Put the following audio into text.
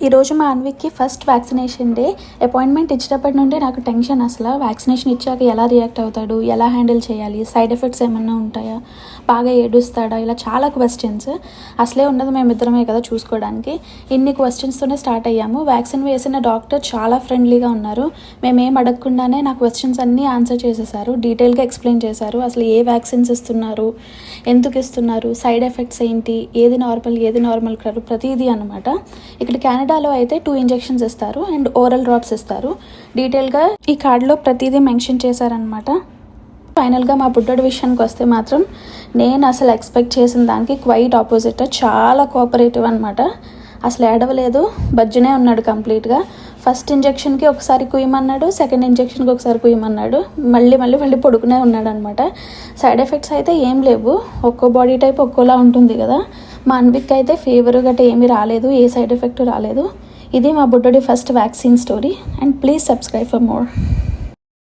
ఈరోజు మా అన్విక్కి first vaccination day. Appointment ఇచ్చినప్పటి నుండి నాకు టెన్షన్. అసలు వ్యాక్సినేషన్ ఇచ్చాక ఎలా రియాక్ట్ అవుతాడు, ఎలా హ్యాండిల్ చేయాలి, సైడ్ ఎఫెక్ట్స్ ఏమన్నా ఉంటాయా, బాగా ఏడుస్తాడా, ఇలా చాలా క్వశ్చన్స్. అసలే ఉన్నది మేమిద్దరమే కదా చూసుకోవడానికి. ఇన్ని క్వశ్చన్స్తోనే స్టార్ట్ అయ్యాము. వ్యాక్సిన్ వేసిన డాక్టర్ చాలా ఫ్రెండ్లీగా ఉన్నారు. మేమేం అడగకుండానే నా క్వశ్చన్స్ అన్నీ ఆన్సర్ చేసేసారు, డీటెయిల్గా ఎక్స్ప్లెయిన్ చేశారు. అసలు ఏ వ్యాక్సిన్స్ ఇస్తున్నారు, ఎందుకు ఇస్తున్నారు, సైడ్ ఎఫెక్ట్స్ ఏంటి, ఏది నార్మల్ కాదు, ప్రతిదీ అనమాట. ఇక్కడ కెనడాలో అయితే 2 ఇంజెక్షన్స్ ఇస్తారు అండ్ ఓరల్ డ్రాప్స్ ఇస్తారు. డీటెయిల్గా ఈ కార్డులో ప్రతిదీ మెన్షన్ చేశారనమాట. ఫైనల్గా మా బుడ్డోడి విషయానికి వస్తే మాత్రం నేను అసలు ఎక్స్పెక్ట్ చేసిన దానికి క్వైట్ ఆపోజిట్. చాలా కోఆపరేటివ్ అనమాట. అసలు ఏడవలేదు, బజ్జనే ఉన్నాడు కంప్లీట్గా. ఫస్ట్ ఇంజెక్షన్కి ఒకసారి కుయ్యమన్నాడు, సెకండ్ ఇంజెక్షన్కి ఒకసారి కుయ్యమన్నాడు, మళ్ళీ పడుకునే ఉన్నాడు అనమాట. సైడ్ ఎఫెక్ట్స్ అయితే ఏం లేవు. ఒక్కో బాడీ టైప్ ఒక్కోలా ఉంటుంది కదా. మా అన్విక్ అయితే ఫీవర్ గట్రా ఏమీ రాలేదు, ఏ సైడ్ ఎఫెక్ట్ రాలేదు. ఇది మా బుడ్డోడి first vaccine story. And please subscribe for more.